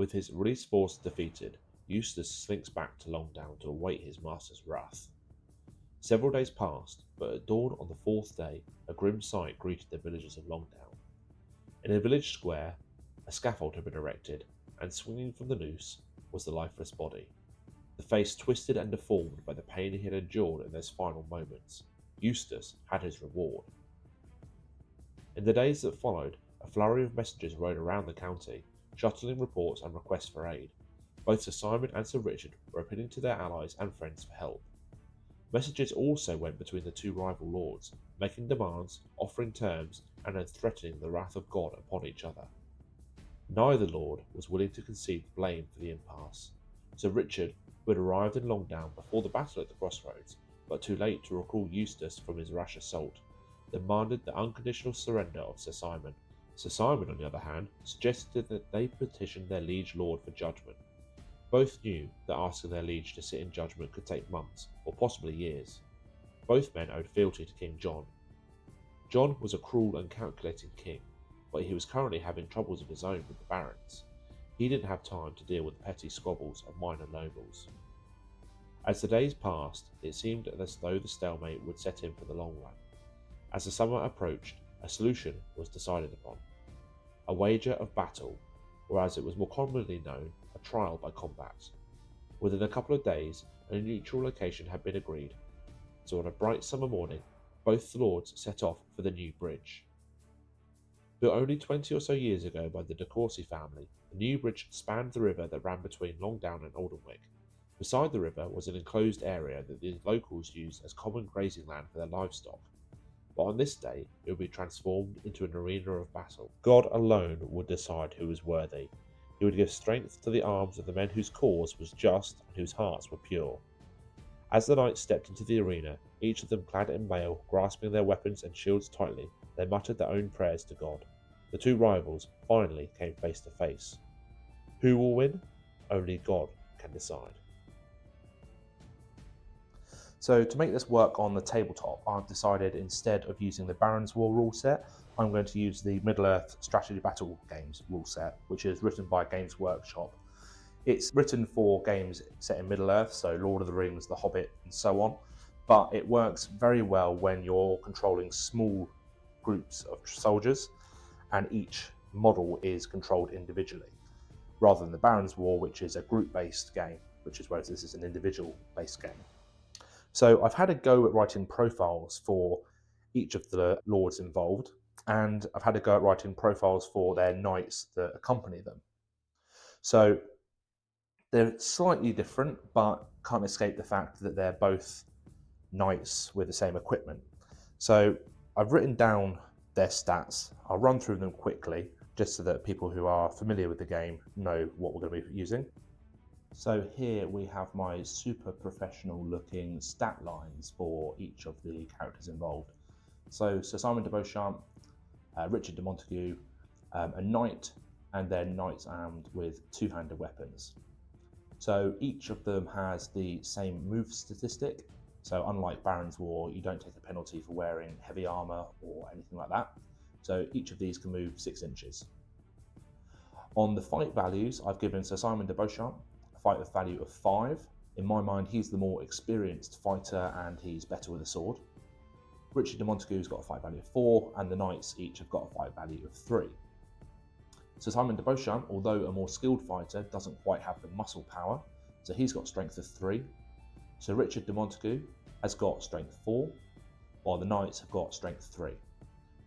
With his released force defeated, Eustace slinks back to Longdown to await his master's wrath. Several days passed, but at dawn on the fourth day, a grim sight greeted the villagers of Longdown. In a village square, a scaffold had been erected, and swinging from the noose was the lifeless body. The face twisted and deformed by the pain he had endured in those final moments. Eustace had his reward. In the days that followed, a flurry of messengers rode around the county, shuttling reports and requests for aid. Both Sir Simon and Sir Richard were appealing to their allies and friends for help. Messages also went between the two rival lords, making demands, offering terms, and then threatening the wrath of God upon each other. Neither lord was willing to concede blame for the impasse. Sir Richard, who had arrived in Longdown before the battle at the crossroads, but too late to recall Eustace from his rash assault, demanded the unconditional surrender of Sir Simon. Sir Simon, on the other hand, suggested that they petition their liege lord for judgment. Both knew that asking their liege to sit in judgment could take months, or possibly years. Both men owed fealty to King John. John was a cruel and calculating king, but he was currently having troubles of his own with the barons. He didn't have time to deal with the petty squabbles of minor nobles. As the days passed, it seemed as though the stalemate would set in for the long run. As the summer approached, a solution was decided upon. A wager of battle, or as it was more commonly known, a trial by combat. Within a couple of days, a neutral location had been agreed, so on a bright summer morning, both the lords set off for the new bridge. Built only 20 or so years ago by the de Courcy family, the new bridge spanned the river that ran between Longdown and Aldenwick. Beside the river was an enclosed area that the locals used as common grazing land for their livestock. But on this day, it would be transformed into an arena of battle. God alone would decide who was worthy. He would give strength to the arms of the men whose cause was just and whose hearts were pure. As the knights stepped into the arena, each of them clad in mail, grasping their weapons and shields tightly, they muttered their own prayers to God. The two rivals finally came face to face. Who will win? Only God can decide. So to make this work on the tabletop, I've decided instead of using the Barons War rule set, I'm going to use the Middle-earth Strategy Battle Games rule set, which is written by Games Workshop. It's written for games set in Middle-earth, so Lord of the Rings, The Hobbit, and so on, but it works very well when you're controlling small groups of soldiers, and each model is controlled individually, rather than the Barons War, which is a group-based game, whereas this is an individual-based game. So I've had a go at writing profiles for each of the lords involved, and I've had a go at writing profiles for their knights that accompany them. So they're slightly different, but can't escape the fact that they're both knights with the same equipment. So I've written down their stats. I'll run through them quickly, just so that people who are familiar with the game know what we're going to be using. So here we have my super professional looking stat lines for each of the characters involved. So Sir Simon de Beauchamp, Richard de Montagu, a knight, and then knights armed with two-handed weapons. So each of them has the same move statistic. So unlike Barons War, you don't take a penalty for wearing heavy armour or anything like that. So each of these can move 6 inches. On the fight values, I've given Sir Simon de Beauchamp a fight of value of 5. In my mind, he's the more experienced fighter and he's better with a sword. Richard de Montagu's got a fight value of 4, and the knights each have got a fight value of 3. Sir Simon de Beauchamp, although a more skilled fighter, doesn't quite have the muscle power, so he's got strength of 3. Sir Richard de Montagu has got strength 4, while the knights have got strength 3.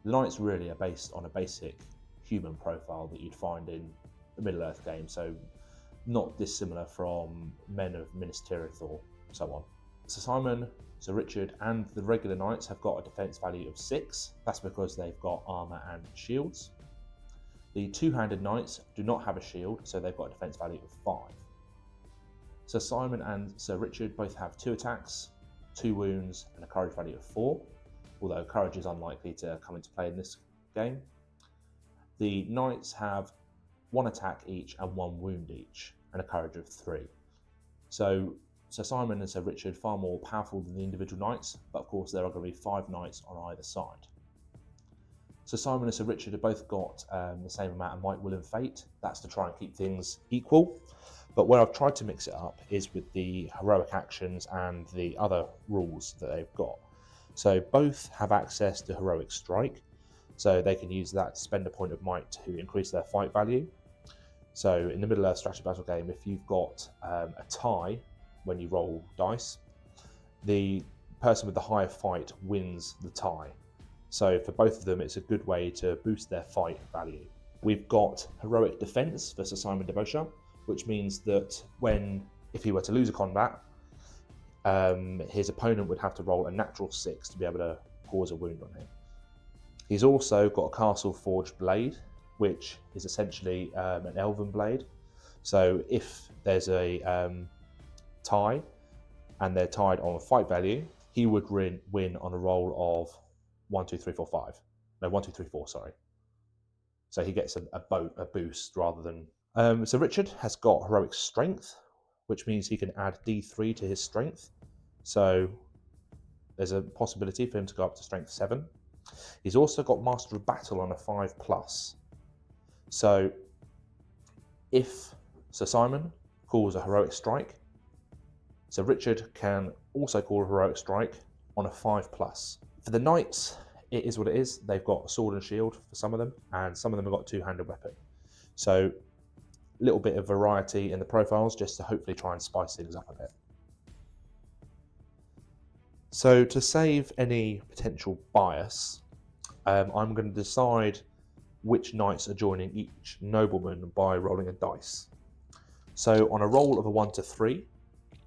The knights really are based on a basic human profile that you'd find in the Middle-earth game, so not dissimilar from men of Minas Tirith or so on. Sir Simon, Sir Richard and the regular knights have got a defence value of 6. That's because they've got armour and shields. The two-handed knights do not have a shield, so they've got a defence value of 5. Sir Simon and Sir Richard both have 2 attacks, 2 wounds and a courage value of 4, although courage is unlikely to come into play in this game. The knights have 1 attack each and 1 wound each, and a courage of 3. So Sir Simon and Sir Richard far more powerful than the individual knights, but of course there are going to be 5 knights on either side. Sir Simon and Sir Richard have both got the same amount of might, will and fate. That's to try and keep things equal. But where I've tried to mix it up is with the heroic actions and the other rules that they've got. So both have access to heroic strike, so they can use that to spend a point of might to increase their fight value. So in the Middle-earth strategy battle game, if you've got a tie when you roll dice, the person with the higher fight wins the tie. So for both of them, it's a good way to boost their fight value. We've got heroic defense for Sir Simon de Beauchamp, which means that if he were to lose a combat, his opponent would have to roll a natural 6 to be able to cause a wound on him. He's also got a castle forged blade, which is essentially an elven blade. So if there's a tie and they're tied on fight value, he would win on a roll of 1, 2, 3, 4, 5. No, 1, 2, 3, 4, sorry. So he gets a boost rather than... So Richard has got heroic strength, which means he can add D3 to his strength. So there's a possibility for him to go up to strength 7. He's also got master of battle on a 5+. So if Sir Simon calls a heroic strike, Sir Richard can also call a heroic strike on a 5+. For the knights, it is what it is. They've got a sword and shield for some of them, and some of them have got a two-handed weapon. So a little bit of variety in the profiles just to hopefully try and spice things up a bit. So to save any potential bias, I'm going to decide which knights are joining each nobleman by rolling a dice. So on a roll of a 1 to 3,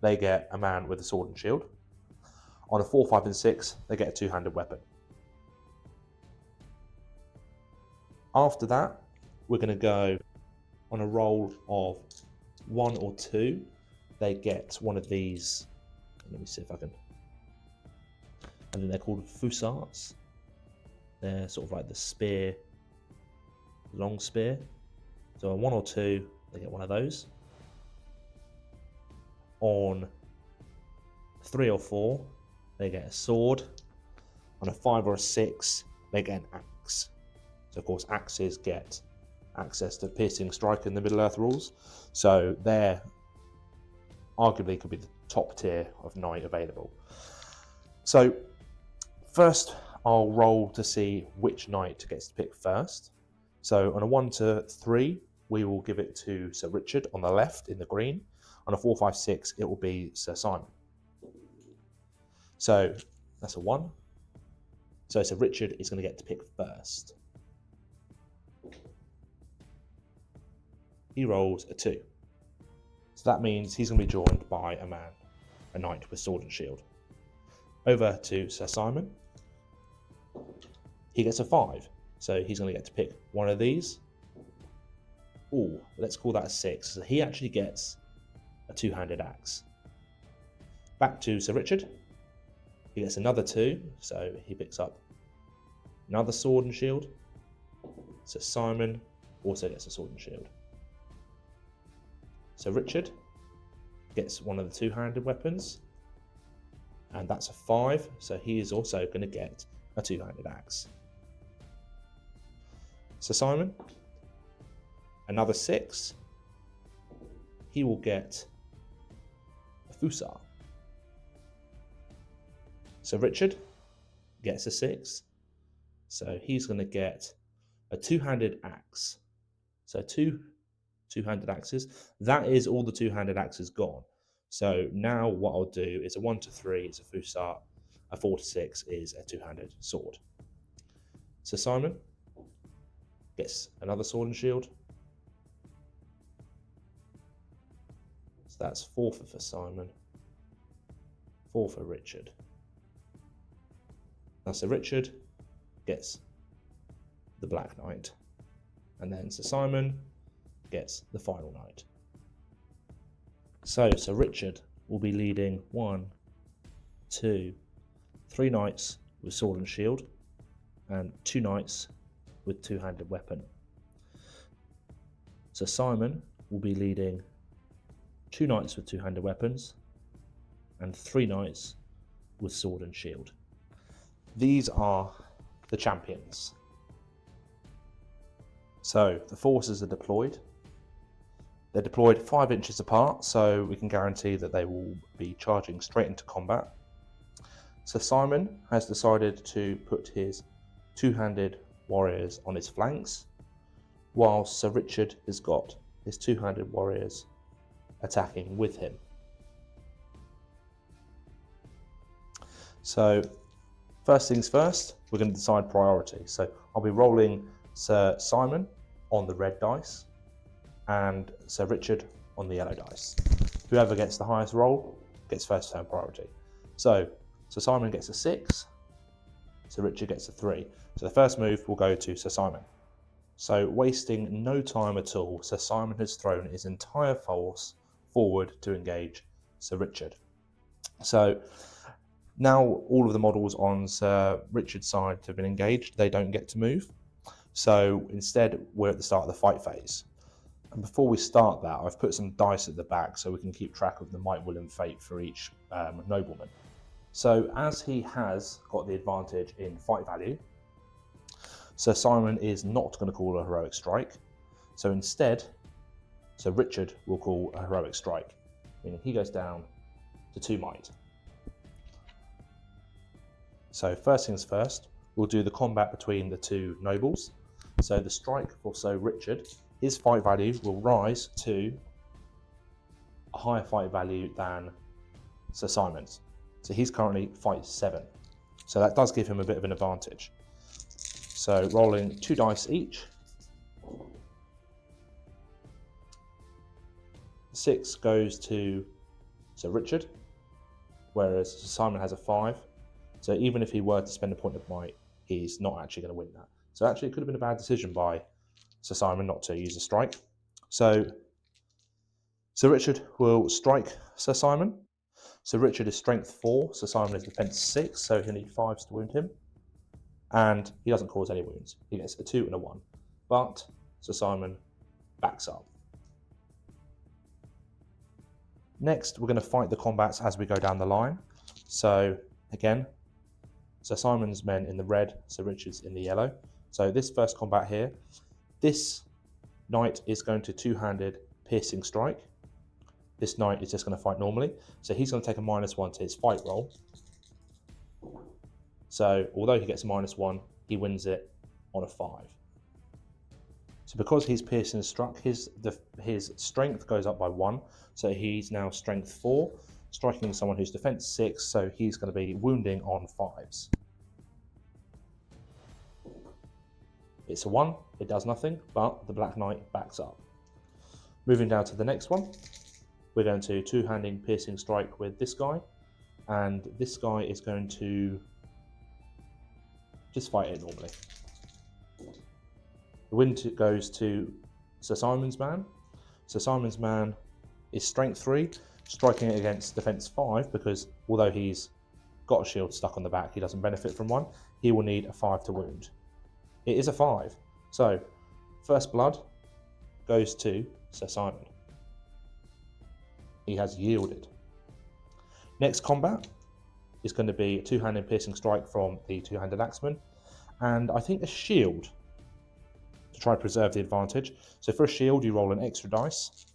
they get a man with a sword and shield. On a 4, 5 and 6, they get a two-handed weapon. After that, we're going to go on a roll of 1 or 2, they get one of these. Let me see if I can. I think they're called fusarts. They're sort of like the spear, long spear. So on 1 or 2, they get one of those. On 3 or 4, they get a sword. On a 5 or a 6, they get an axe. So of course, axes get access to piercing strike in the Middle-earth rules. So they're arguably could be the top tier of knight available. So first, I'll roll to see which knight gets to pick first. So on a 1 to 3, we will give it to Sir Richard on the left in the green. On a 4, 5, 6, it will be Sir Simon. So that's a 1. So Sir Richard is going to get to pick first. He rolls a 2. So that means he's going to be joined by a knight with sword and shield. Over to Sir Simon. He gets a 5. So he's going to get to pick one of these. Ooh, let's call that a 6. So he actually gets a two-handed axe. Back to Sir Richard. He gets another 2. So he picks up another sword and shield. Sir Simon also gets a sword and shield. So Richard gets one of the two-handed weapons, and that's a 5, so he is also going to get a two-handed axe. So Simon, another 6, he will get a fusar. So Richard gets a 6, so he's going to get a two-handed axe. So two-handed axes. That is all the two-handed axes gone. So now what I'll do is a 1 to 3 is a fusar, a 4 to 6 is a two-handed sword. So Simon gets another sword and shield. So that's 4 for Simon, 4 for Richard. Now Sir Richard gets the Black Knight, and then Sir Simon gets the final knight. So Sir Richard will be leading 1, 2, 3 knights with sword and shield, and 2 knights with two-handed weapon. Sir Simon will be leading 2 knights with two-handed weapons, and 3 knights with sword and shield. These are the champions. So the forces are deployed. They're deployed 5 inches apart, so we can guarantee that they will be charging straight into combat. Sir Simon has decided to put his two-handed warriors on his flanks, while Sir Richard has got his two-handed warriors attacking with him. So first things first, we're going to decide priority. So I'll be rolling Sir Simon on the red dice and Sir Richard on the yellow dice. Whoever gets the highest roll gets first turn priority. So Sir Simon gets a 6, Sir Richard gets a 3. So the first move will go to Sir Simon. So wasting no time at all, Sir Simon has thrown his entire force forward to engage Sir Richard. So now all of the models on Sir Richard's side have been engaged, they don't get to move. So instead we're at the start of the fight phase. And before we start that, I've put some dice at the back so we can keep track of the might, will and fate for each nobleman. So as he has got the advantage in fight value, Sir Simon is not going to call a heroic strike. So instead, Sir Richard will call a heroic strike, meaning he goes down to 2 might. So first things first, we'll do the combat between the 2 nobles. So the strike for Sir Richard, his fight value will rise to a higher fight value than Sir Simon's. So he's currently fight 7. So that does give him a bit of an advantage. So rolling 2 dice each. 6 goes to Sir Richard, whereas Sir Simon has a 5. So even if he were to spend a point of might, he's not actually going to win that. So actually it could have been a bad decision by Sir Simon not to use a strike. So Sir Richard will strike Sir Simon. Sir Richard is strength 4, Sir Simon is defense 6, so he'll need 5s to wound him. And he doesn't cause any wounds. He gets a 2 and a 1. But Sir Simon backs up. Next, we're going to fight the combats as we go down the line. So again, Sir Simon's men in the red, Sir Richard's in the yellow. So this first combat here, this knight is going to two-handed piercing strike. This knight is just going to fight normally. So he's going to take a -1 to his fight roll. So although he gets a -1, he wins it on a 5. So because he's piercing struck, his strength goes up by 1. So he's now strength 4, striking someone who's defense 6. So he's going to be wounding on 5s. It's a 1, it does nothing, but the Black Knight backs up. Moving down to the next one, we're going to two-handing piercing strike with this guy, and this guy is going to just fight it normally. The win goes to Sir Simon's man. Sir Simon's man is strength 3, striking it against defense 5, because although he's got a shield stuck on the back, he doesn't benefit from one. He will need a 5 to wound. It is a 5. So first blood goes to Sir Simon. He has yielded. Next combat is going to be a two-handed piercing strike from the two-handed axeman, and I think a shield to try to preserve the advantage. So for a shield, you roll an extra dice.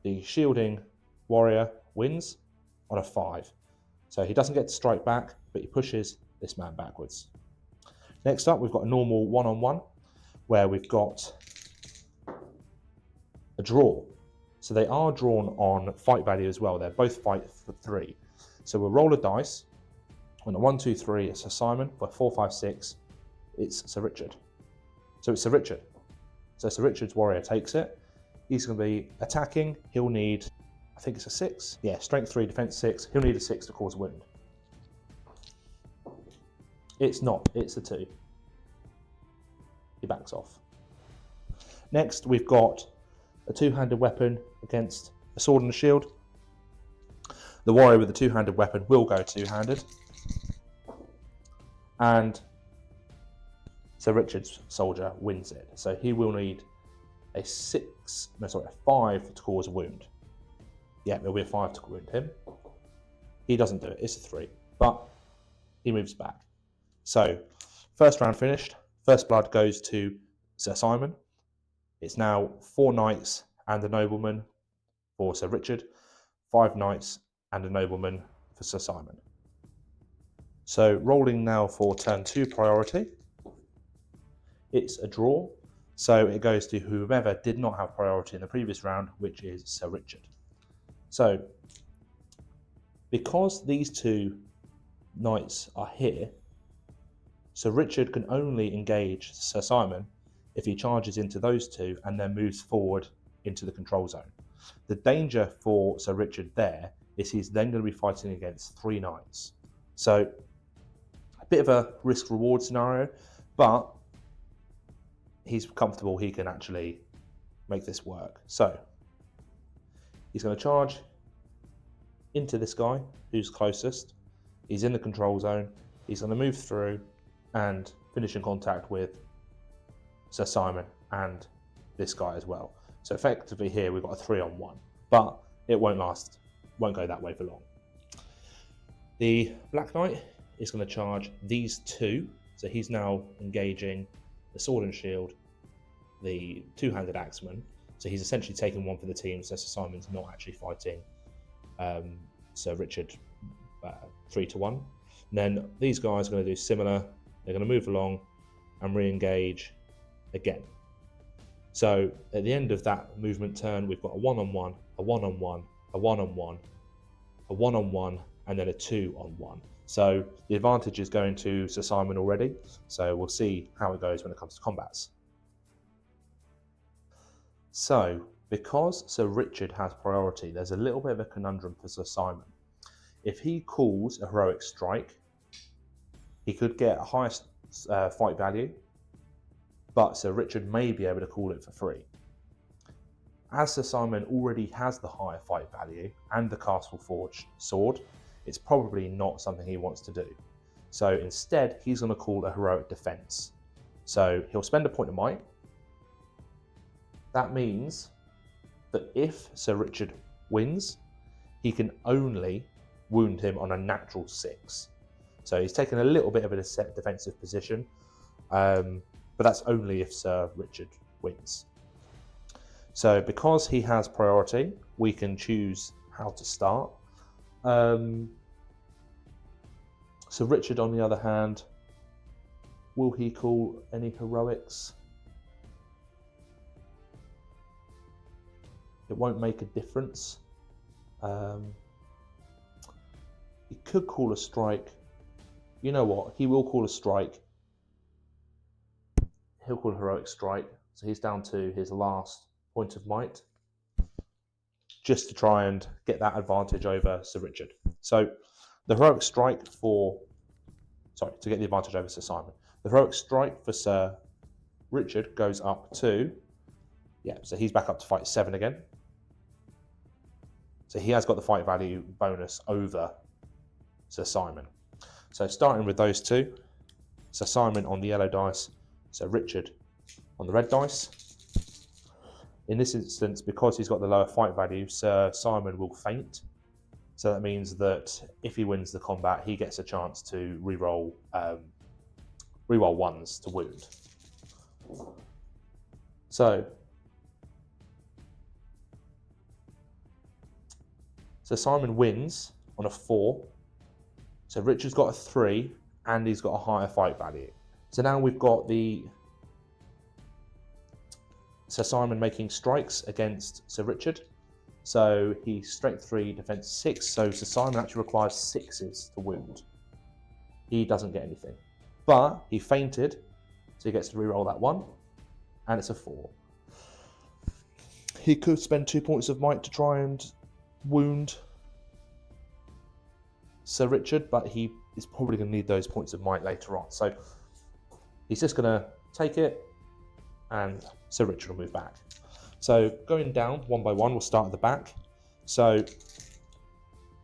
The shielding warrior wins on a 5. So he doesn't get to strike back, but he pushes this man backwards. Next up, we've got a normal one-on-one, where we've got a draw. So they are drawn on fight value as well. They're both fight for 3. So we'll roll a dice. On a 1, 2, 3, it's Sir Simon. For 4, 5, 6, it's Sir Richard. So it's Sir Richard. So Sir Richard's warrior takes it. He's going to be attacking. He'll need, I think it's a 6. Yeah, strength 3, defense 6. He'll need a 6 to cause a wound. It's not, it's a 2. He backs off. Next, we've got a two-handed weapon against a sword and a shield. The warrior with the two-handed weapon will go two-handed. And Sir Richard's soldier wins it. So he will need a 5 to cause a wound. Yeah, it'll be a 5 to wound him. He doesn't do it, it's a 3. But he moves back. So First round finished. First blood goes to Sir Simon. It's now 4 knights and a nobleman for Sir Richard, 5 knights and a nobleman for Sir Simon. So rolling now for turn 2 priority. It's a draw, so it goes to whoever did not have priority in the previous round, which is Sir Richard. So because these 2 knights are here, Sir Richard can only engage Sir Simon if he charges into those 2 and then moves forward into the control zone. The danger for Sir Richard there is he's then going to be fighting against 3 knights. So a bit of a risk-reward scenario, but he's comfortable he can actually make this work. So he's going to charge into this guy who's closest. He's in the control zone. He's going to move through and finish in contact with Sir Simon and this guy as well. So effectively here we've got a 3-on-1, but it won't go that way for long. The Black Knight is going to charge these 2, so he's now engaging the sword and shield, the 2-handed axeman, so he's essentially taking one for the team, so Sir Simon's not actually fighting Sir Richard 3-to-1. And then these guys are going to do similar. They're going to move along and re-engage again. So at the end of that movement turn, we've got a 1-on-1, a 1-on-1, a 1-on-1, a 1-on-1, and then a 2-on-1. So the advantage is going to Sir Simon already. So we'll see how it goes when it comes to combats. So because Sir Richard has priority, there's a little bit of a conundrum for Sir Simon. If he calls a heroic strike, he could get a highest fight value, but Sir Richard may be able to call it for free. As Sir Simon already has the higher fight value and the Castle Forged sword, it's probably not something he wants to do. So instead, he's going to call a heroic defense. So he'll spend a point of might. That means that if Sir Richard wins, he can only wound him on a natural 6. So he's taken a little bit of a defensive position, but that's only if Sir Richard wins. So because he has priority, we can choose how to start. Sir Richard, on the other hand, will he call any heroics? It won't make a difference. He could call a strike. You know what? He will call a strike. He'll call a heroic strike. So he's down to his last point of might, just to try and get that advantage over Sir Richard. So the heroic strike to get the advantage over Sir Simon. The heroic strike for Sir Richard goes up to, so he's back up to fight 7 again. So he has got the fight value bonus over Sir Simon. So starting with those 2, Sir Simon on the yellow dice, Sir Richard on the red dice. In this instance, because he's got the lower fight value, Sir Simon will feint. So that means that if he wins the combat, he gets a chance to reroll 1s to wound. So Simon wins on a 4. So Richard's got a 3 and he's got a higher fight value. So now we've got the Sir Simon making strikes against Sir Richard. So he's strength 3, defense 6. So Sir Simon actually requires 6s to wound. He doesn't get anything, but he feinted, so he gets to reroll that 1, and it's a 4. He could spend 2 points of might to try and wound Sir Richard, but he is probably going to need those points of might later on. So he's just going to take it, and Sir Richard will move back. So going down one by one, we'll start at the back. So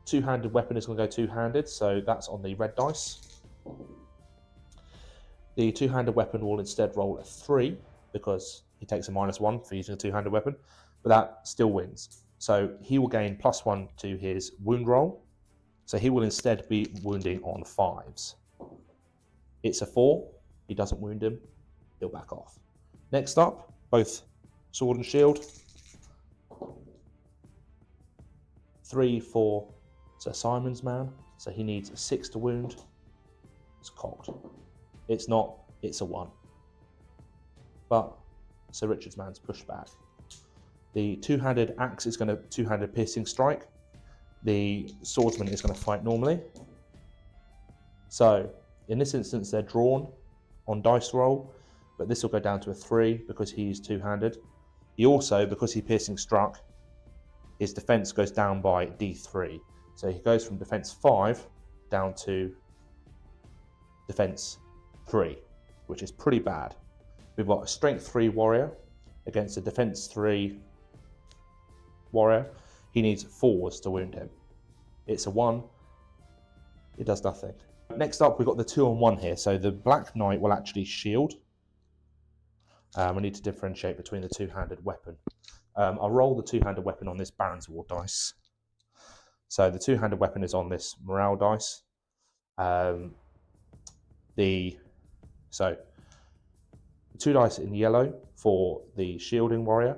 2-handed weapon is going to go 2-handed, so that's on the red dice. The 2-handed weapon will instead roll a 3 because he takes a -1 for using a 2-handed weapon, but that still wins. So he will gain +1 to his wound roll. So he will instead be wounding on 5s. It's a 4, He doesn't wound him, he'll back off. Next up, both sword and shield. 3 for Sir Simon's man, so he needs a 6 to wound. It's cocked. It's not, it's a 1. But Sir Richard's man's pushed back. The two-handed axe is going to two-handed piercing strike. The swordsman is going to fight normally. So in this instance, they're drawn on dice roll, but this will go down to a 3 because he's two-handed. He also, because he piercing struck, his defense goes down by D3. So he goes from defense 5 down to defense 3, which is pretty bad. We've got a strength 3 warrior against a defense 3 warrior. He needs 4s to wound him. It's a 1. It does nothing. Next up, we've got the 2-on-1 here. So the Black Knight will actually shield. We need to differentiate between the two-handed weapon. I'll roll the two-handed weapon on this Barons War dice. So the two-handed weapon is on this morale dice. The 2 dice in yellow for the shielding warrior,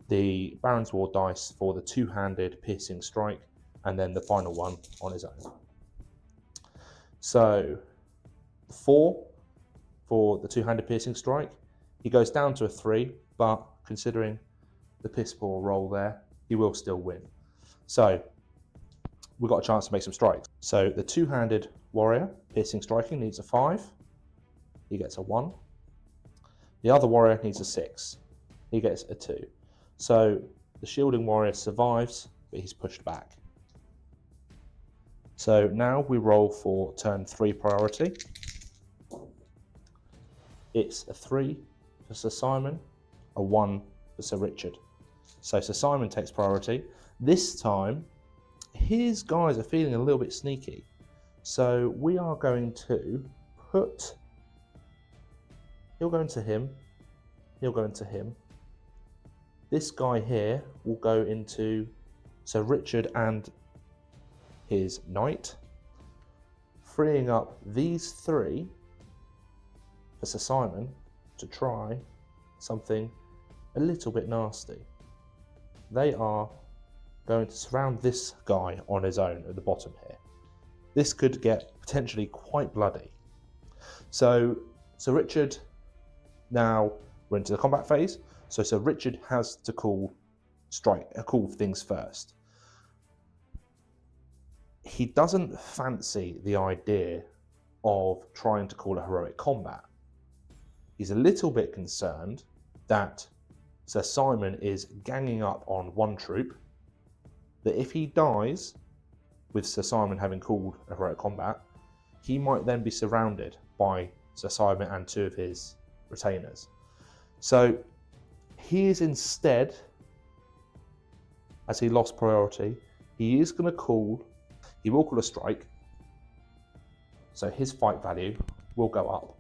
the Barons War dice for the two-handed piercing strike, and then the final one on his own. So 4 for the two-handed piercing strike. He goes down to a 3, but considering the piss poor roll there, he will still win. So we've got a chance to make some strikes. So the two-handed warrior piercing striking needs a 5. He gets a 1. The other warrior needs a 6. He gets a 2. So the shielding warrior survives, but he's pushed back. So now we roll for turn 3 priority. It's a 3 for Sir Simon, a 1 for Sir Richard. So Sir Simon takes priority. This time, his guys are feeling a little bit sneaky. So we are going to put, he'll go into him, he'll go into him. This guy here will go into Sir Richard and his knight, freeing up these 3 for Sir Simon to try something a little bit nasty. They are going to surround this guy on his own at the bottom here. This could get potentially quite bloody. So Sir Richard, now we're into the combat phase, so Sir Richard has to call things first. He doesn't fancy the idea of trying to call a heroic combat. He's a little bit concerned that Sir Simon is ganging up on one troop, that if he dies with Sir Simon having called a heroic combat, he might then be surrounded by Sir Simon and 2 of his retainers. So he is instead, as he lost priority, he will call a strike, so his fight value will go up.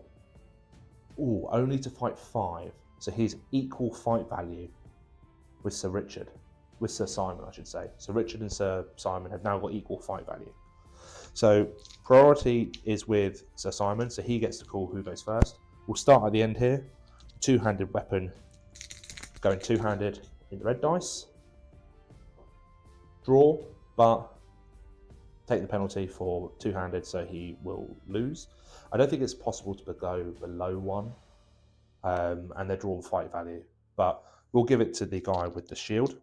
Ooh, only to fight 5. So he's equal fight value with Sir Simon, I should say. Sir Richard and Sir Simon have now got equal fight value. So priority is with Sir Simon, so he gets to call who goes first. We'll start at the end here. Two-handed weapon going two-handed in the red dice. Draw, but take the penalty for two-handed, so he will lose. I don't think it's possible to go below 1, and they're drawn fight value, but we'll give it to the guy with the shield.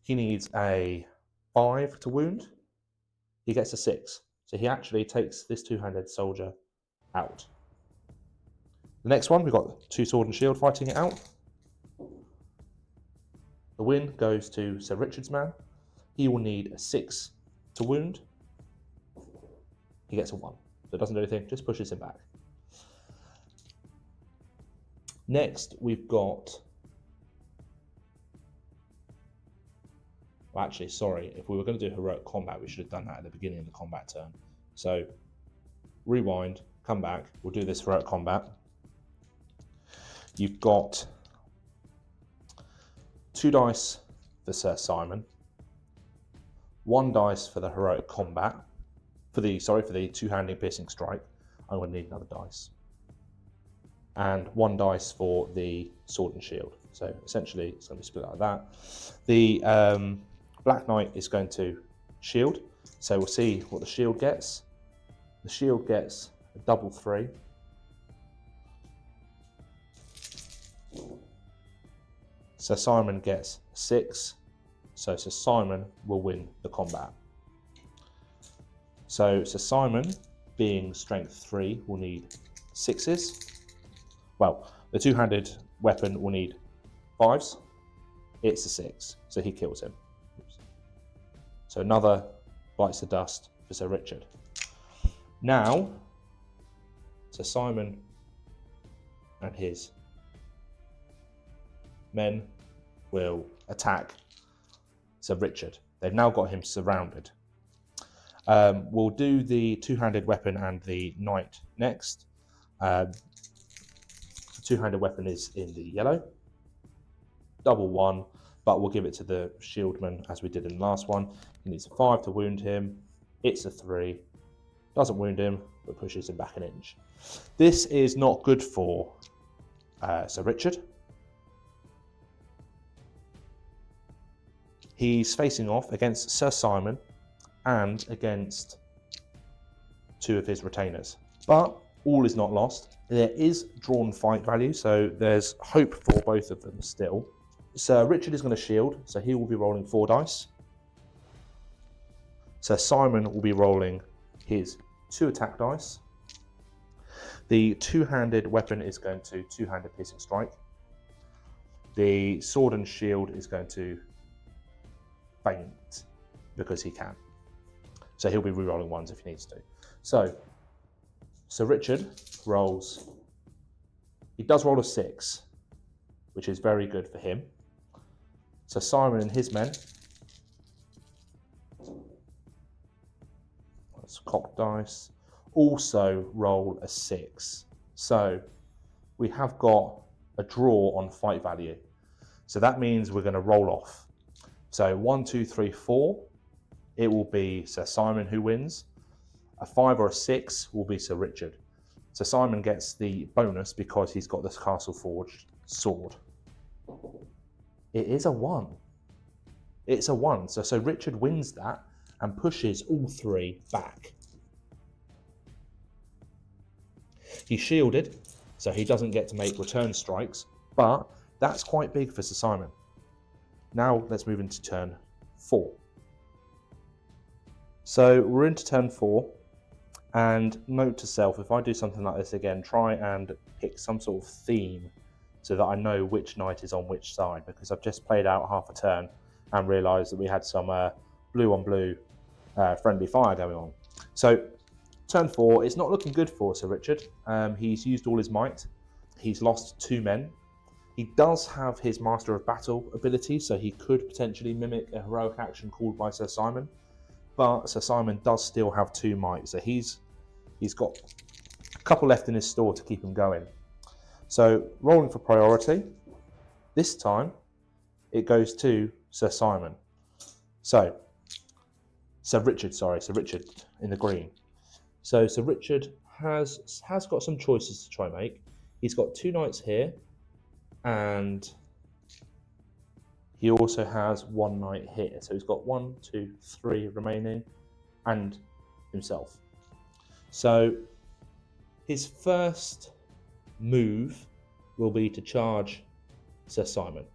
He needs a 5 to wound. He gets a 6, so he actually takes this two-handed soldier out. The next one, we've got 2 sword and shield fighting it out. The win goes to Sir Richard's man. He will need a 6 to wound. He gets a 1. So it doesn't do anything, just pushes him back. Next, we've got... Well, actually, sorry. If we were going to do heroic combat, we should have done that at the beginning of the combat turn. So, rewind, come back. We'll do this heroic combat. You've got 2 dice for Sir Simon, 1 dice for the heroic combat, for the two-handed piercing strike. I'm going to need another dice. and 1 dice for the sword and shield. So essentially it's going to be split like that. The Black Knight is going to shield, so we'll see what the shield gets. The shield gets a double 3. Sir Simon gets 6, so Sir Simon will win the combat. So Sir Simon, being strength 3, will need 6s. Well, the two-handed weapon will need 5s. It's a 6, so he kills him. Oops. So another bites the dust for Sir Richard. Now, Sir Simon and his men will attack Sir Richard. They've now got him surrounded. We'll do the two-handed weapon and the knight next. The two-handed weapon is in the yellow. Double 1, but we'll give it to the shieldman as we did in the last one. He needs a 5 to wound him. It's a 3. Doesn't wound him, but pushes him back an inch. This is not good for Sir Richard. He's facing off against Sir Simon and against 2 of his retainers. But all is not lost. There is drawn fight value, so there's hope for both of them still. Sir Richard is going to shield, so he will be rolling 4 dice. Sir Simon will be rolling his 2 attack dice. The two-handed weapon is going to two-handed piercing strike. The sword and shield is going to feint because he can. So he'll be re-rolling 1s if he needs to. So Sir Richard rolls, he does roll a 6, which is very good for him. So Simon and his men, that's cocked dice, also roll a 6. So we have got a draw on fight value. So that means we're going to roll off. So 1, 2, 3, 4, it will be Sir Simon who wins. A 5 or a 6 will be Sir Richard. So Simon gets the bonus because he's got this castle forged sword. It is a 1. It's a 1. So Richard wins that and pushes all 3 back. He's shielded, so he doesn't get to make return strikes, but that's quite big for Sir Simon. Now let's move into turn 4. So we're into turn 4, and note to self, if I do something like this again, try and pick some sort of theme so that I know which knight is on which side, because I've just played out half a turn and realised that we had some blue on blue friendly fire going on. So turn 4, it's not looking good for Sir Richard. He's used all his might. He's lost 2 men. He does have his Master of Battle ability, so he could potentially mimic a heroic action called by Sir Simon. But Sir Simon does still have 2 might, so he's got a couple left in his store to keep him going. So rolling for priority, this time it goes to Sir Simon. So Sir Richard in the green. So Sir Richard has got some choices to try and make. He's got 2 knights here, and he also has 1 knight here. So he's got 1, 2, 3 remaining, and himself. So his first move will be to charge Sir Simon.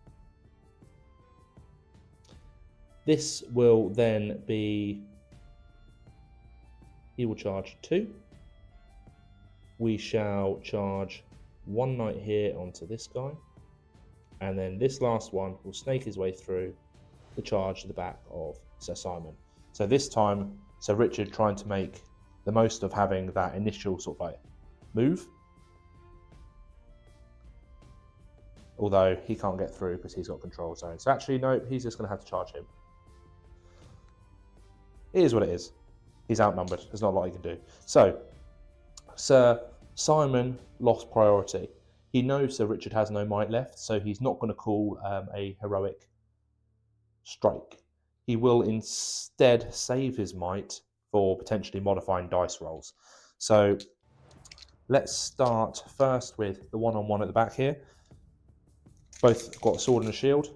This will then be, he will charge 2. We shall charge 1 knight here onto this guy, and then this last one will snake his way through the charge to the back of Sir Simon. So this time, Sir Richard trying to make the most of having that initial sort of like move, although he can't get through because he's got control zone. So actually, no, he's just going to have to charge him. It is what it is. He's outnumbered. There's not a lot he can do. So Sir Simon lost priority. He knows Sir Richard has no might left, so he's not going to call a heroic strike. He will instead save his might for potentially modifying dice rolls. So Let's start first with the one-on-one at the back here. Both got a sword and a shield.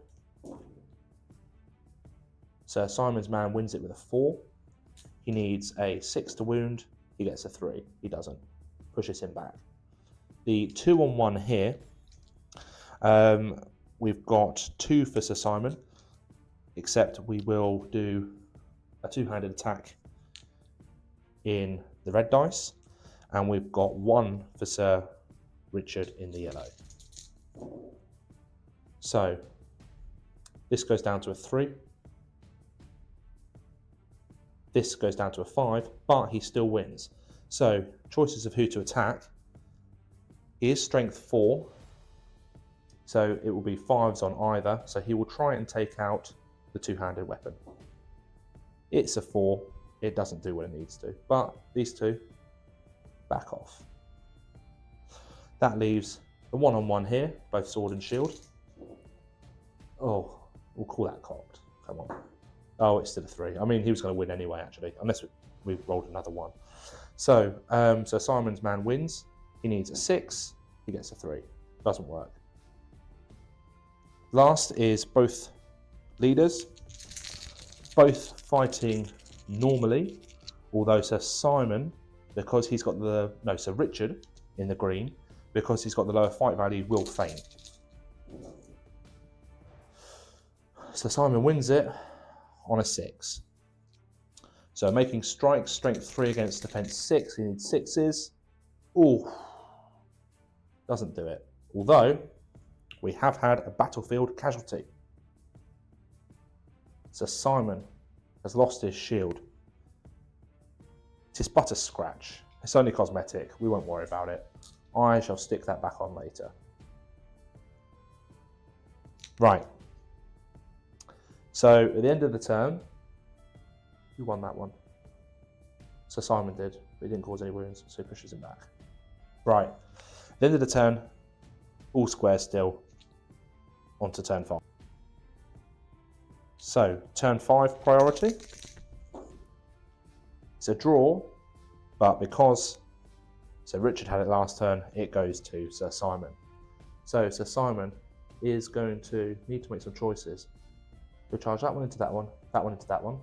Sir Simon's man wins it with a 4. He needs a 6 to wound. He gets a 3. He doesn't. Pushes him back. The 2-on-1 here, we've got 2 for Sir Simon, except we will do a 2-handed attack in the red dice, and we've got 1 for Sir Richard in the yellow. So this goes down to a 3. This goes down to a 5, but he still wins. So choices of who to attack is strength 4. So it will be 5s on either. So he will try and take out the 2-handed weapon. It's a 4. It doesn't do what it needs to. But these 2 back off. That leaves the one-on-one here, both sword and shield. Oh, we'll call that cocked. Come on. Oh, it's still a 3. I mean, he was going to win anyway, actually, unless we rolled another 1. So, so Simon's man wins. He needs a 6. He gets a 3. Doesn't work. Last is both leaders, both fighting normally, although Sir Simon, because he's got Sir Richard in the green, because he's got the lower fight value, will feint. Sir Simon wins it on a 6. So making strikes, strength 3 against defense 6, he needs 6s. Ooh, doesn't do it. Although, we have had a battlefield casualty. Sir Simon has lost his shield. It is but a scratch. It's only cosmetic, we won't worry about it. I shall stick that back on later. Right. So, at the end of the turn, who won that one? Sir Simon did, but he didn't cause any wounds, so he pushes him back. Right. At the end of the turn, all squares still, on to turn 5. So, turn 5 priority. It's a draw, but because Sir Richard had it last turn, it goes to Sir Simon. So, Sir Simon is going to need to make some choices. He'll charge that one into that one into that one.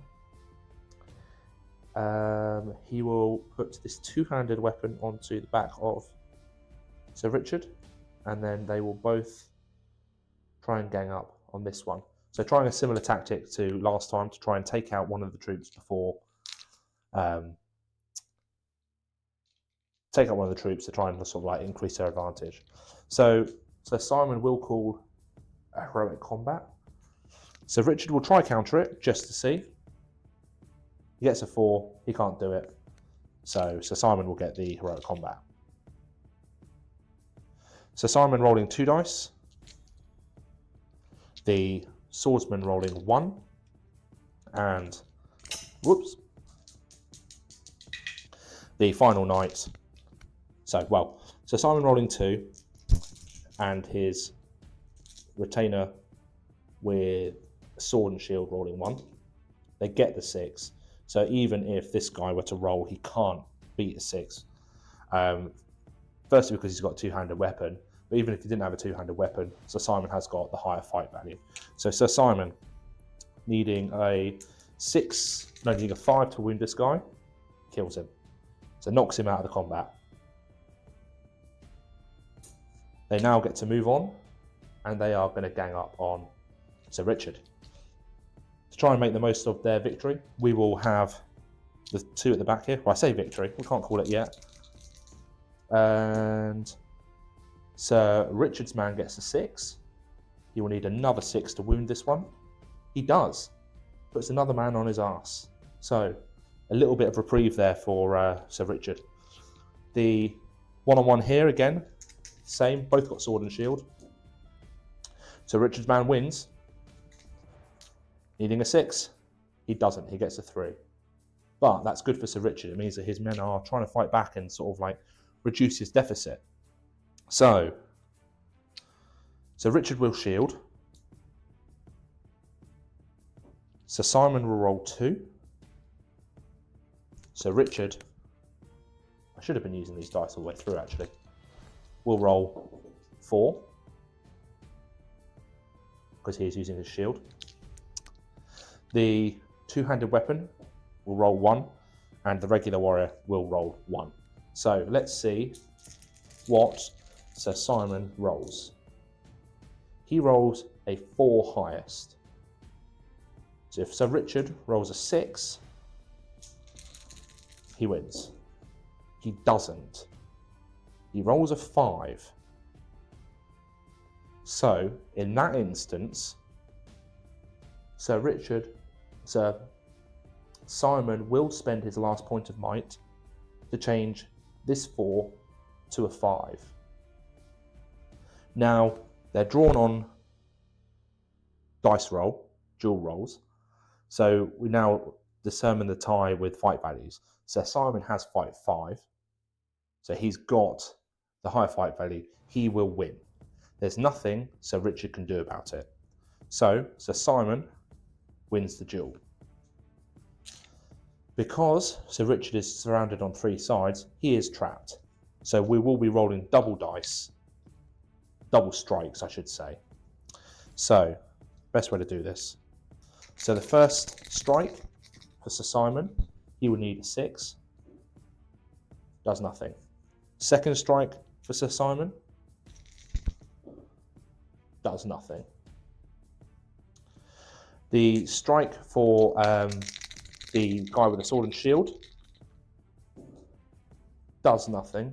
He will put this 2-handed weapon onto the back of Sir Richard, and then they will both try and gang up on this one. So trying a similar tactic to last time to try and take out one of the troops before take out one of the troops to try and sort of like increase their advantage. So Simon will call a heroic combat. So Richard will try counter it just to see. He gets a 4, he can't do it. So Simon will get the heroic combat. So Simon rolling 2 dice. The swordsman rolling 1. And, whoops. The final knight. So Simon rolling 2. And his retainer with sword and shield rolling 1. They get the 6. So even if this guy were to roll, he can't beat a 6. Firstly, because he's got a 2-handed weapon. But even if he didn't have a 2-handed weapon, Sir Simon has got the higher fight value. So Sir Simon needing a 5 to wound this guy, kills him. So knocks him out of the combat. They now get to move on, and they are going to gang up on Sir Richard. To try and make the most of their victory, we will have the 2 at the back here. Well, I say victory, we can't call it yet. And Sir Richard's man gets a 6. He will need another 6 to wound this one. He does. Puts another man on his arse. So, a little bit of reprieve there for Sir Richard. The one-on-one here again, same, both got sword and shield. So Richard's man wins. Needing a 6, he doesn't, he gets a 3. But that's good for Sir Richard. It means that his men are trying to fight back and sort of like reduce his deficit. So Richard will shield. Sir Simon will roll 2. So Richard I should have been using these dice all the way through, actually. We'll roll 4, because he is using his shield. The two-handed weapon will roll 1, and the regular warrior will roll 1. So let's see what Sir Simon rolls. He rolls a 4 highest. So if Sir Richard rolls a 6, he wins. He doesn't. He rolls a 5. So in that instance, Sir Simon will spend his last point of might to change this 4 to a 5. Now, they're drawn on dice roll, dual rolls, so we now determine the tie with fight values. Sir Simon has fight 5, so he's got the higher fight value. He will win. There's nothing Sir Richard can do about it. So Sir Simon wins the duel. Because Sir Richard is surrounded on 3 sides, he is trapped. So we will be rolling double dice, double strikes, I should say. So, best way to do this. So the first strike for Sir Simon, he will need a 6. Does nothing. Second strike for Sir Simon, does nothing. The strike for the guy with the sword and shield does nothing.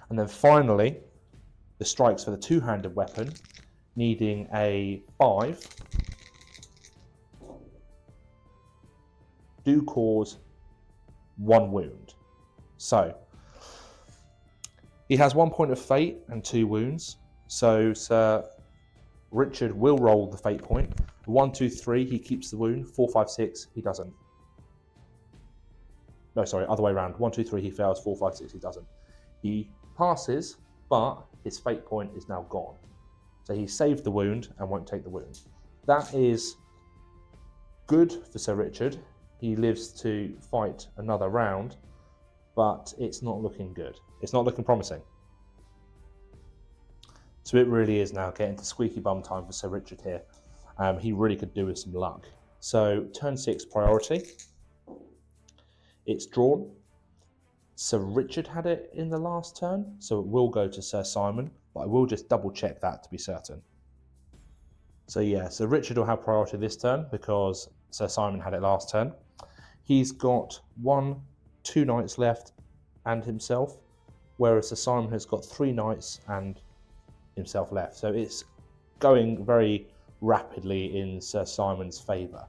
And then finally, the strikes for the two-handed weapon, needing a 5, do cause 1 wound. So, he has 1 point of fate and 2 wounds. So Sir Richard will roll the fate point. 1, 2, 3, he keeps the wound. 4, 5, 6, he doesn't. No, sorry, other way around. 1, 2, 3, he fails. 4, 5, 6, he doesn't. He passes, but his fate point is now gone. So he saved the wound and won't take the wound. That is good for Sir Richard. He lives to fight another round, but it's not looking good. It's not looking promising. So it really is now getting to squeaky bum time for Sir Richard here. He really could do with some luck. So turn 6 priority. It's drawn. Sir Richard had it in the last turn, so it will go to Sir Simon, but I will just double check that to be certain. So yeah, Sir Richard will have priority this turn because Sir Simon had it last turn. He's got 1, 2 knights left and himself, whereas Sir Simon has got 3 knights and himself left. So it's going very rapidly in Sir Simon's favour.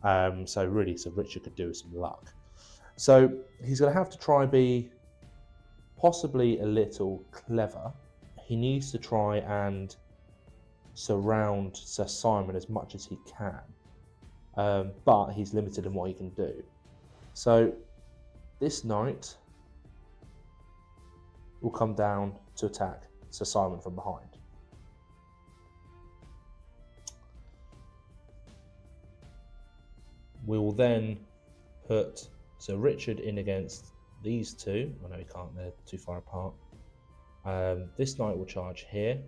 So really Sir Richard could do with some luck. So he's going to have to try be possibly a little clever. He needs to try and surround Sir Simon as much as he can. But he's limited in what he can do. So this knight will come down to attack Sir Simon from behind. We will then put Sir Richard in against these two. I know he can't, they're too far apart. This knight will charge here. And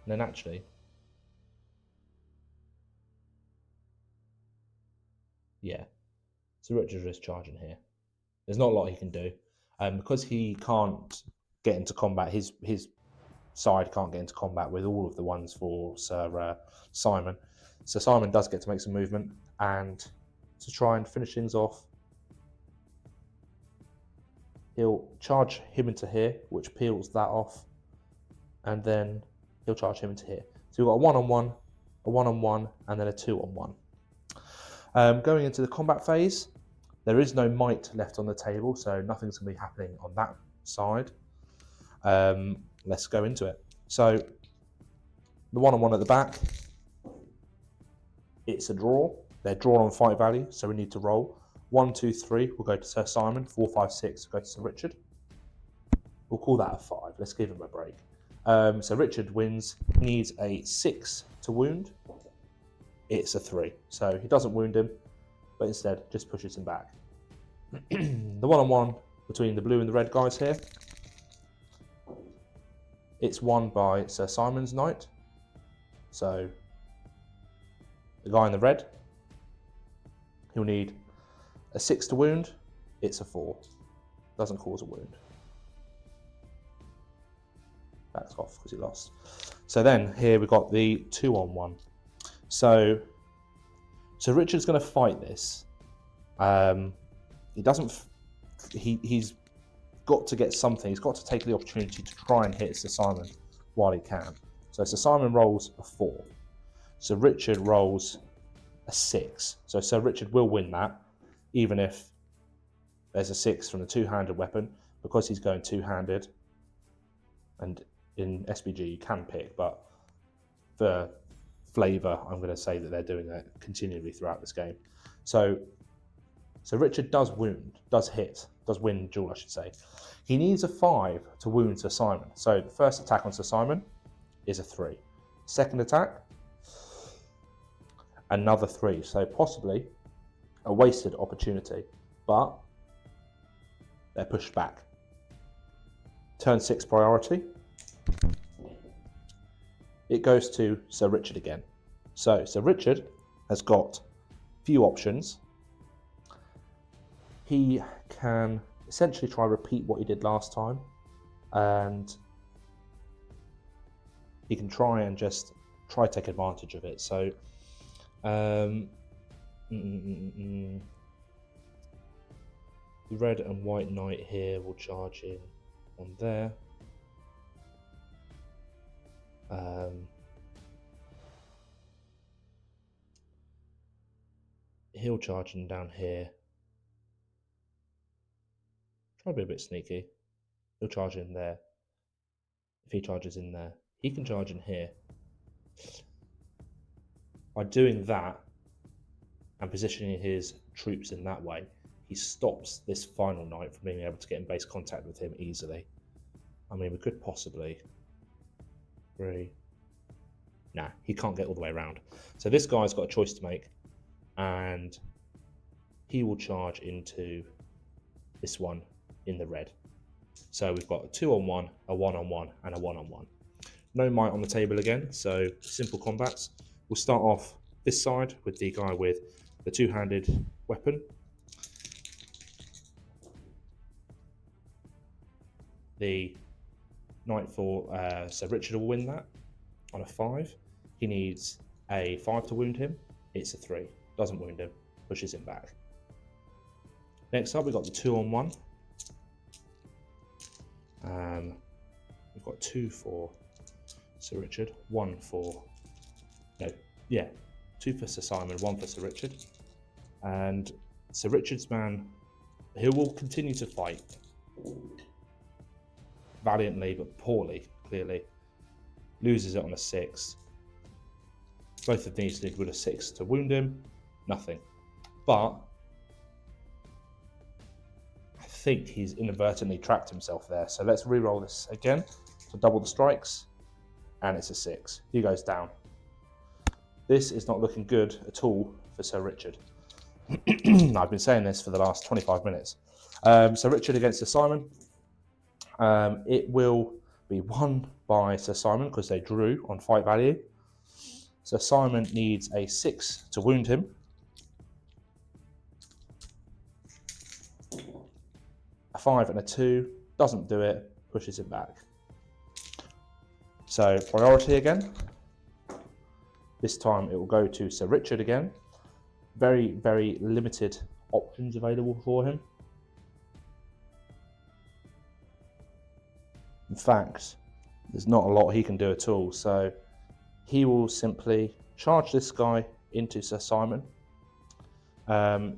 then actually, yeah, Sir Richard is charging here. There's not a lot he can do. Because he can't get into combat, his side can't get into combat with all of the ones for Sir Simon. So Simon does get to make some movement, and to try and finish things off, he'll charge him into here, which peels that off, and then he'll charge him into here. So we've got a 1-on-1, a 1-on-1, and then a 2-on-1. Going into the combat phase, there is no might left on the table, so nothing's going to be happening on that side. Let's go into it. So the 1-on-1 at the back, it's a draw. They're drawn on fight value, so we need to roll. 1, 2, 3 will go to Sir Simon. 4, 5, 6 will go to Sir Richard. We'll call that a 5. Let's give him a break. So Richard wins. He needs a 6 to wound. It's a 3. So he doesn't wound him, but instead just pushes him back. The one-on-one between the blue and the red guys here, it's won by Sir Simon's knight. So the guy in the red, he'll need a 6 to wound. It's a 4. Doesn't cause a wound. Backs off because he lost. So then here we've got the 2-on-1. So Richard's going to fight this. He doesn't. He's got to get something. He's got to take the opportunity to try and hit Sir Simon while he can. So Sir Simon rolls a 4. Sir Richard rolls a 6. So Sir Richard will win that, even if there's a 6 from the two-handed weapon, because he's going two-handed. And in SBG you can pick, but for flavour, I'm going to say that they're doing that continually throughout this game. So Richard does wound, does win the duel, I should say. He needs a 5 to wound Sir Simon. So the first attack on Sir Simon is a 3. Second attack, another 3. So possibly a wasted opportunity, but they're pushed back. Turn 6 priority. It goes to Sir Richard again. So Sir Richard has got few options. He can essentially try to repeat what he did last time, and he can try to take advantage of it. So the red and white knight here will charge in on there. He'll charge in down here. Try to be a bit sneaky. He'll charge in there. If he charges in there, he can charge in here. By doing that and positioning his troops in that way, he stops this final knight from being able to get in base contact with him easily. I mean, we could possibly... Nah, he can't get all the way around. So this guy's got a choice to make, and he will charge into this one in the red. So we've got a 2-on-1, a 1-on-1, and a 1-on-1. No might on the table again, so simple combats. We'll start off this side with the guy with the two-handed weapon. The knight for Sir Richard will win that on a 5. He needs a 5 to wound him. It's a 3. Doesn't wound him. Pushes him back. Next up, we've got the 2-on-1. We've got 2 for Sir Richard, 1 for... No, yeah. 2 for Sir Simon, 1 for Sir Richard. And Sir Richard's man, who will continue to fight valiantly but poorly, clearly, loses it on a 6. Both of these did with a 6 to wound him, nothing. But I think he's inadvertently trapped himself there. So let's re-roll this again to double the strikes, and it's a 6. He goes down. This is not looking good at all for Sir Richard. I've been saying this for the last 25 minutes. Sir Richard against Sir Simon. It will be won by Sir Simon because they drew on fight value. Sir Simon needs a 6 to wound him. A 5 and a 2 doesn't do it, pushes him back. So priority again. This time it will go to Sir Richard again. Very, very limited options available for him. In fact, there's not a lot he can do at all. So he will simply charge this guy into Sir Simon,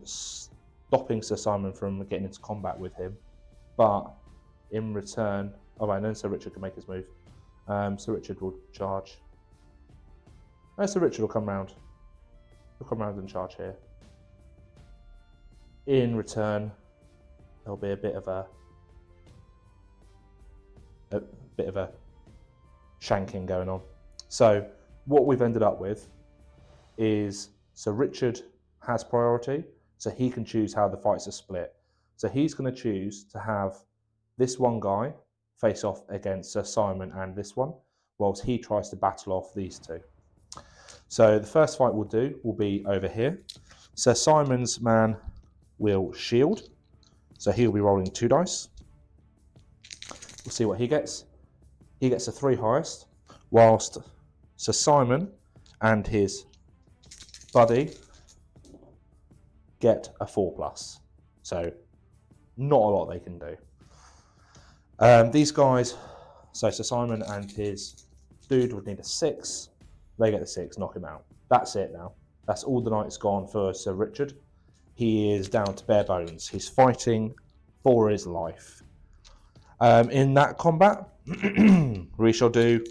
stopping Sir Simon from getting into combat with him. But in return, and then Sir Richard can make his move. Sir Richard will charge. No, Sir Richard will come round. He'll come round and charge here. In return, there'll be a bit of a shanking going on. So what we've ended up with is Sir Richard has priority, so he can choose how the fights are split. So he's going to choose to have this one guy face off against Sir Simon and this one, whilst he tries to battle off these two. So the first fight we'll do will be over here. Sir Simon's man will shield, so he'll be rolling 2 dice. We'll see what he gets. He gets a 3 highest, whilst Sir Simon and his buddy get a 4+. So not a lot they can do. These guys, so Sir Simon and his dude would need a 6. They get the 6, knock him out. That's it now. That's all the night's gone for Sir Richard. He is down to bare bones. He's fighting for his life. In that combat, we shall do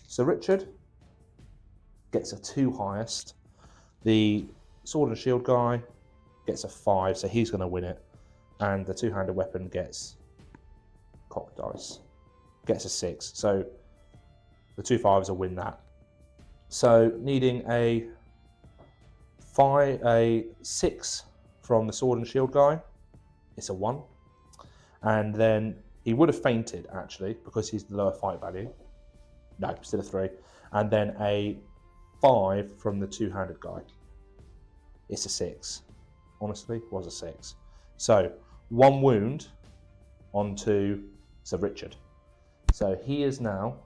Sir Richard gets a 2 highest. The sword and shield guy gets a 5, so he's going to win it. And the 2-handed weapon gets cocked dice, gets a 6. So the 2 5s will win that. So needing a 6 from the sword and shield guy, it's a 1. And then he would have fainted actually because he's the lower fight value. No, still a 3. And then a 5 from the 2-handed guy. It's a 6. Honestly, it was a 6. So 1 wound onto Sir Richard. So he is now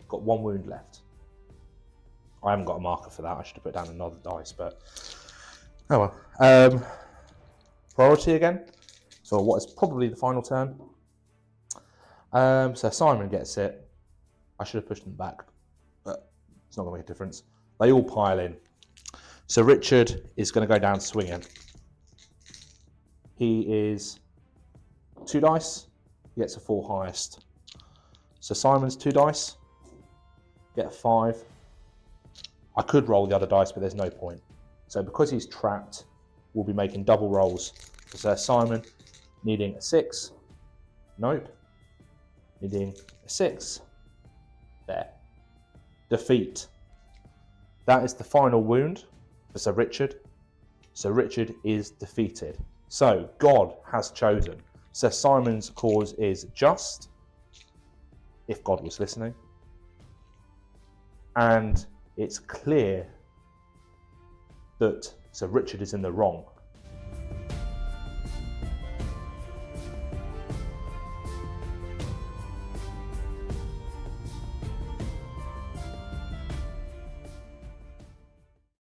got 1 wound left. I haven't got a marker for that. I should have put down another dice, but oh well. Priority again. So what is probably the final turn. So Simon gets it. I should have pushed them back, but it's not going to make a difference. They all pile in. So Richard is going to go down swinging. He is 2 dice. He gets a 4 highest. So Simon's 2 dice. Get a 5. I could roll the other dice, but there's no point. So because he's trapped, we'll be making double rolls. So Simon needing a 6. Nope. Needing a 6. There. Defeat. That is the final wound for Sir Richard. Sir Richard is defeated. So God has chosen. Sir Simon's cause is just, if God was listening. And it's clear that Sir Richard is in the wrong.